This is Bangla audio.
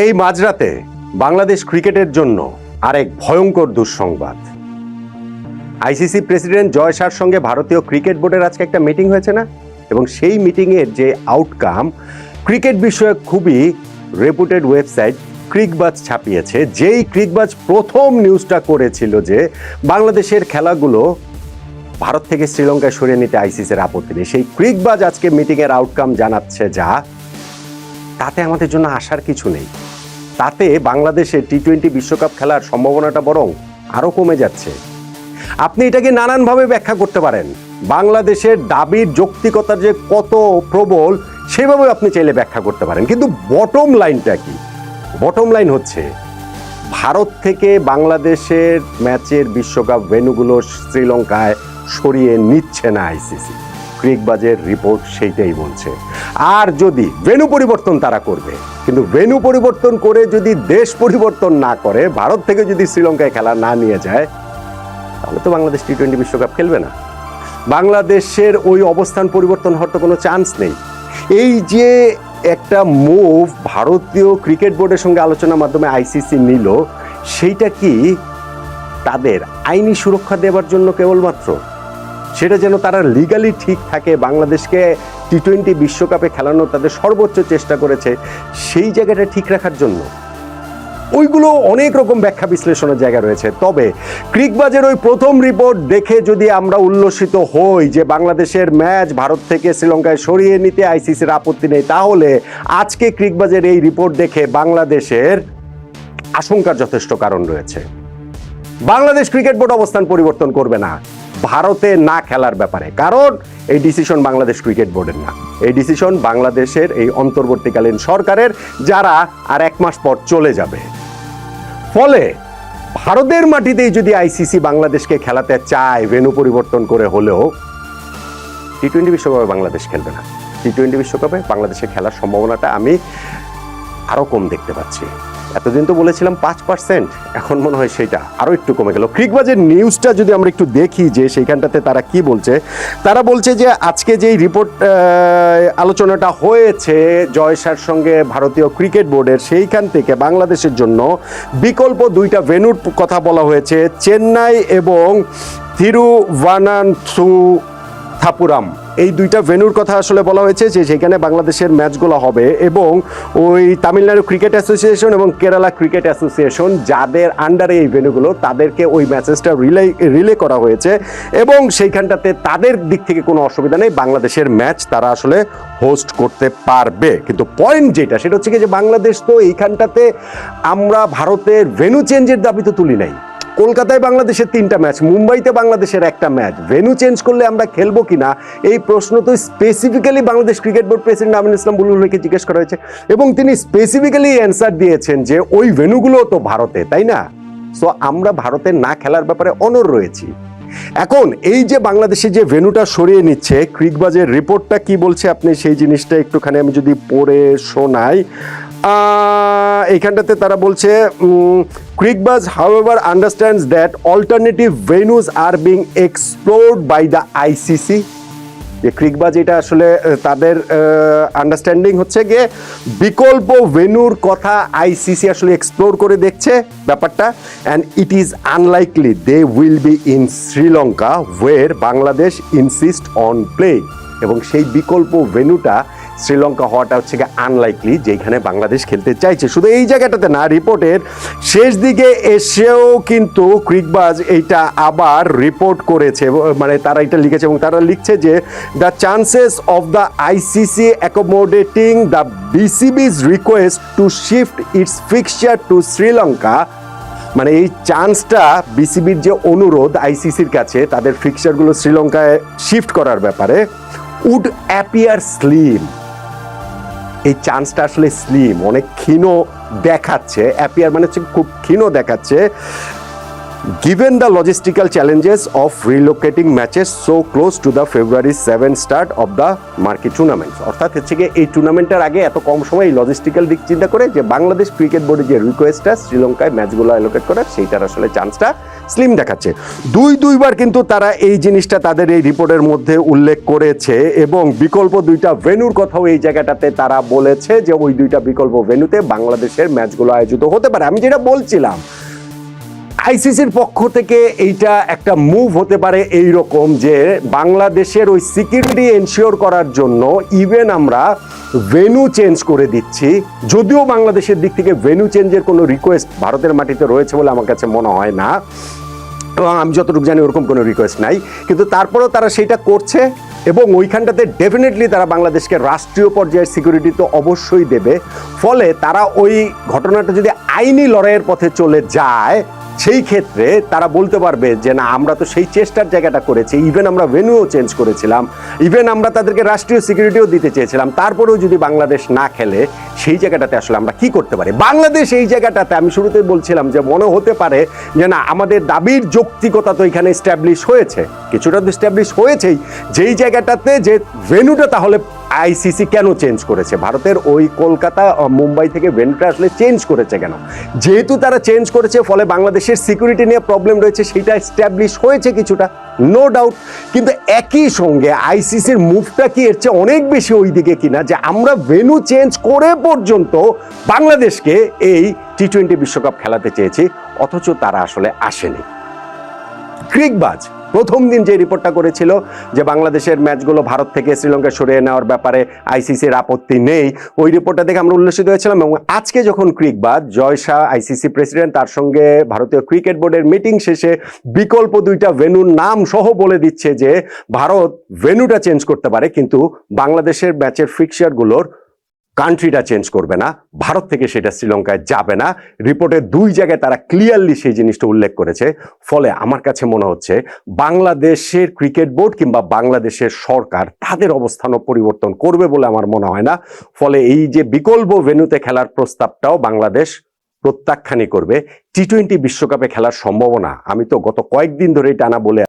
এই মাঝরাতে বাংলাদেশ ক্রিকেটের জন্য আরেক ভয়ঙ্কর দুঃসংবাদ। আইসিসি প্রেসিডেন্ট জয় শাহর সঙ্গে ভারতীয় ক্রিকেট বোর্ডের আজকে একটা মিটিং হয়েছে না, এবং সেই মিটিংয়ের যে আউটকাম ক্রিকেট বিষয়ক খুবই রেপুটেড ওয়েবসাইট ক্রিকবাজ ছাপিয়েছে। যেই ক্রিকবাজ প্রথম নিউজটা করেছিল যে বাংলাদেশের খেলাগুলো ভারত থেকে শ্রীলঙ্কায় সরিয়ে নিতে আইসিসির আপত্তি নেই, সেই ক্রিকবাজ আজকে মিটিংয়ের আউটকাম জানাচ্ছে যা, তাতে আমাদের জন্য আসার কিছু নেই। তাতে বাংলাদেশের টি-20 বিশ্বকাপ খেলার সম্ভাবনাটা বরং আরও কমে যাচ্ছে। আপনি এটাকে নানানভাবে ব্যাখ্যা করতে পারেন। বাংলাদেশের দাবির যৌক্তিকতা যে কত প্রবল সেভাবে আপনি চাইলে ব্যাখ্যা করতে পারেন, কিন্তু বটম লাইনটা কি? বটম লাইন হচ্ছে ভারত থেকে বাংলাদেশের ম্যাচের বিশ্বকাপ ভেন্যুগুলো শ্রীলঙ্কায় সরিয়ে নিচ্ছে না আইসিসি। ক্রিকবাজের রিপোর্ট সেইটাই বলছে। আর যদি ভেন্যু পরিবর্তন তারা করবে, কিন্তু ভেন্যু পরিবর্তন করে যদি দেশ পরিবর্তন না করে, ভারত থেকে যদি শ্রীলঙ্কায় খেলা না নিয়ে যায়, তাহলে তো বাংলাদেশ টি-20 বিশ্বকাপ খেলবে না। বাংলাদেশের ওই অবস্থান পরিবর্তন হওয়ার তো কোনো চান্স নেই। এই যে একটা মুভ ভারতীয় ক্রিকেট বোর্ডের সঙ্গে আলোচনার মাধ্যমে আইসিসি নিল, সেইটা কি তাদের আইনি সুরক্ষা দেওয়ার জন্য কেবলমাত্র? সেটা যেন তারা লিগালি ঠিক থাকে, বাংলাদেশকে টি-20 বিশ্বকাপে খেলানোর তাদের সর্বোচ্চ চেষ্টা করেছে, সেই জায়গাটা ঠিক রাখার জন্য? ওইগুলো অনেক রকম ব্যাখ্যা বিশ্লেষণের জায়গা রয়েছে। তবে ক্রিকবাজের ওই প্রথম রিপোর্ট দেখে যদি আমরা উল্লসিত হই যে বাংলাদেশের ম্যাচ ভারত থেকে শ্রীলঙ্কায় সরিয়ে নিতে আইসিসির আপত্তি নেই, তাহলে আজকে ক্রিকবাজের এই রিপোর্ট দেখে বাংলাদেশের আশঙ্কার যথেষ্ট কারণ রয়েছে। বাংলাদেশ ক্রিকেট বোর্ড অবস্থান পরিবর্তন করবে না ভারতে না খেলার ব্যাপারে, কারণ এই ডিসিশন বাংলাদেশ ক্রিকেট বোর্ডের না, এই ডিসিশন বাংলাদেশের এই অন্তর্বর্তীকালীন সরকারের, যারা আর 1 মাস পর চলে যাবে। ফলে ভারতের মাটিতেই যদি আইসিসি বাংলাদেশকে খেলাতে চায় ভেন্যু পরিবর্তন করে হলেও, টি-20 বিশ্বকাপে বাংলাদেশ খেলবে না। টি-20 বিশ্বকাপে বাংলাদেশে খেলার সম্ভাবনাটা আমি আরো কম দেখতে পাচ্ছি। এতদিন তো বলেছিলাম 5%, এখন মনে হয় সেটা আরো একটু কমে গেল। ক্রিকবাজের নিউজটা যদি আমরা একটু দেখি যে সেইখানটাতে তারা কি বলছে, তারা বলছে যে আজকে যেই রিপোর্ট আলোচনাটা হয়েছে জয় শাহর সঙ্গে ভারতীয় ক্রিকেট বোর্ডের, সেইখান থেকে বাংলাদেশের জন্য বিকল্প 2টা ভেন্যুর কথা বলা হয়েছে, চেন্নাই এবং থিরুভানান্থপুরম। এই 2টা ভেন্যুর কথা আসলে বলা হয়েছে যে সেখানে বাংলাদেশের ম্যাচগুলো হবে, এবং ওই তামিলনাড়ু ক্রিকেট অ্যাসোসিয়েশন এবং কেরালা ক্রিকেট অ্যাসোসিয়েশন যাদের আন্ডারে এই ভেন্যুগুলো, তাদেরকে ওই ম্যাচেসটা রিলে করা হয়েছে, এবং সেইখানটাতে তাদের দিক থেকে কোনো অসুবিধা নেই, বাংলাদেশের ম্যাচ তারা আসলে হোস্ট করতে পারবে। কিন্তু পয়েন্ট যেটা, সেটা হচ্ছে কি যে বাংলাদেশ তো এইখানটাতে আমরা ভারতের ভেন্যু চেঞ্জের দাবি তো তুলি নাই। কলকাতায় বাংলাদেশের 3টা ম্যাচ, মুম্বাইতে বাংলাদেশের 1টা ম্যাচ, ভেন্যু চেঞ্জ করলে আমরা খেলবো কিনা এই প্রশ্ন তো specifically Bangladesh cricket board president Aminul Islam Bulbul ভাইকে জিজ্ঞেস করা হয়েছে, এবং তিনি স্পেসিফিক্যালি অ্যান্সার দিয়েছেন যে ওই ভেন্যুগুলো তো ভারতে, তাই না? সো আমরা ভারতের না খেলার ব্যাপারে অনড় রয়েছি। এখন এই যে বাংলাদেশে যে ভেন্যুটা সরিয়ে নিচ্ছে, ক্রিকবাজের রিপোর্টটা কি বলছে আপনি সেই জিনিসটা একটুখানি আমি যদি পড়ে শোনাই। এইখানটাতে তারা বলছে ক্রিকবাজ however understands that alternative venues are being explored by the ICC। যে ক্রিকবাজ এটা আসলে তাদের আন্ডারস্ট্যান্ডিং হচ্ছে গিয়ে বিকল্প ভেন্যুর কথা আইসিসি আসলে এক্সপ্লোর করে দেখছে ব্যাপারটা, and it is unlikely they will be in Sri Lanka where Bangladesh insist on play. এবং সেই বিকল্প ভেন্যুটা শ্রীলঙ্কা হওয়াটা হচ্ছে গিয়ে আনলাইকলি, যেখানে বাংলাদেশ খেলতে চাইছে। শুধু এই জায়গাটাতে না, রিপোর্টের শেষ দিকে এসেও কিন্তু ক্রিকবাজ এইটা আবার রিপোর্ট করেছে, মানে তারা এটা লিখেছে, এবং তারা লিখছে যে the chances of the ICC accommodating the BCB's request to shift its fixture to Sri Lanka, মানে এই চান্সটা বিসিবির যে অনুরোধ আইসিসির কাছে তাদের ফিক্সচারগুলো শ্রীলঙ্কায় শিফট করার ব্যাপারে, উড অ্যাপিয়ার স্লিম। এই চান্সটা আসলে স্লিম, অনেক ক্ষীণ দেখাচ্ছে। অ্যাপিয়ার মানে হচ্ছে খুব ক্ষীণ দেখাচ্ছে। Given the logistical challenges of relocating matches so close to the February 7 start of the marquee tournament, অর্থাৎ হচ্ছে কি এই টুর্নামেন্টের আগে এত কম সময় এই লজিস্টিক্যাল দিক চিন্তা করে যে বাংলাদেশ ক্রিকেট বোর্ডের যে রিকোয়েস্টটা শ্রীলঙ্কায় ম্যাচগুলো অ্যালোকেট করার সেইটার আসলে চান্সটা স্লিম দেখাচ্ছে। দুইবার কিন্তু তারা এই জিনিসটা তাদের এই রিপোর্টের মধ্যে উল্লেখ করেছে এবং বিকল্প দুইটা ভেন্যুর কথাও এই জায়গাটাতে তারা বলেছে যে ওই দুইটা বিকল্প ভেন্যুতে বাংলাদেশের ম্যাচগুলো আয়োজিত হতে পারে। আমি যেটা বলছিলাম আইসিসির পক্ষ থেকে এইটা একটা মুভ হতে পারে এই রকম যে বাংলাদেশের ওই সিকিউরিটি এনশিওর করার জন্য ইভেন আমরা ভেন্যু চেঞ্জ করে দিচ্ছি, যদিও বাংলাদেশের দিক থেকে ভেন্যু চেঞ্জের কোনো রিকোয়েস্ট ভারতের মাটিতে রয়েছে বলে আমার কাছে মনে হয় না, এবং আমি যতটুকু জানি ওরকম কোনো রিকোয়েস্ট নাই, কিন্তু তারপরেও তারা সেটা করছে এবং ওইখানটাতে ডেফিনেটলি তারা বাংলাদেশকে রাষ্ট্রীয় পর্যায়ের সিকিউরিটি তো অবশ্যই দেবে। ফলে তারা ওই ঘটনাটা যদি আইনি লড়াইয়ের পথে চলে যায় সেই ক্ষেত্রে তারা বলতে পারবে যে না আমরা তো সেই চেষ্টার জায়গাটা করেছি, ইভেন আমরা ভেন্যুও চেঞ্জ করেছিলাম, ইভেন আমরা তাদেরকে রাষ্ট্রীয় সিকিউরিটিও দিতে চেয়েছিলাম, তারপরেও যদি বাংলাদেশ না খেলে সেই জায়গাটাতে আসলে আমরা কি করতে পারি। বাংলাদেশ এই জায়গাটাতে আমি শুরুতেই বলছিলাম যে মনে হতে পারে যে না আমাদের দাবির যৌক্তিকতা তো এখানে এস্টাবলিশ হয়েছে, কিছুটা তো এস্টাবলিশ হয়েছেই, যেই জায়গাটাতে যে ভেন্যুটা তাহলে আইসিসি কেন চেঞ্জ করেছে, ভারতের ওই কলকাতা মুম্বাই থেকে ভেন্যুটা আসলে চেঞ্জ করেছে কেন, যেহেতু তারা চেঞ্জ করেছে ফলে বাংলাদেশের সিকিউরিটি নিয়ে প্রবলেম রয়েছে সেটা এস্টাবলিশ হয়েছে কিছুটা, নো ডাউট। কিন্তু একই সঙ্গে আইসিসির মুভটা কি এর চেয়ে অনেক বেশি ওই দিকে কিনা যে আমরা ভেন্যু চেঞ্জ করে পর্যন্ত বাংলাদেশকে এই টি-20 বিশ্বকাপ খেলাতে চেয়েছি, অথচ তারা আসলে আসেনি। ক্রিকবাজ প্রথম দিন যে রিপোর্টটা করেছিল যে বাংলাদেশের ম্যাচগুলো ভারত থেকে শ্রীলঙ্কা সরিয়ে নেওয়ার ব্যাপারে আইসিসির আপত্তি নেই, ওই রিপোর্টটা দেখে আমরা উল্লসিত হয়েছিলাম। এবং আজকে যখন ক্রিকবাজ জয় শাহ আইসিসি প্রেসিডেন্ট তার সঙ্গে ভারতীয় ক্রিকেট বোর্ডের মিটিং শেষে বিকল্প দুইটা ভেন্যুর নাম সহ বলে দিচ্ছে যে ভারত ভেন্যুটা চেঞ্জ করতে পারে কিন্তু বাংলাদেশের ম্যাচের ফিক্সারগুলোর কান্ট্রিটা চেঞ্জ করবে না, ভারত থেকে সেটা শ্রীলঙ্কায় যাবে না, রিপোর্টের দুই জায়গায় তারা ক্লিয়ারলি সেই জিনিসটা উল্লেখ করেছে। ফলে আমার কাছে মনে হচ্ছে বাংলাদেশের ক্রিকেট বোর্ড কিংবা বাংলাদেশের সরকার তাদের অবস্থানও পরিবর্তন করবে বলে আমার মনে হয় না। ফলে এই যে বিকল্প ভেন্যুতে খেলার প্রস্তাবটাও বাংলাদেশ প্রত্যাখ্যানই করবে। টি-20 বিশ্বকাপে খেলার সম্ভাবনা আমি তো গত কয়েকদিন ধরেই টানা বলে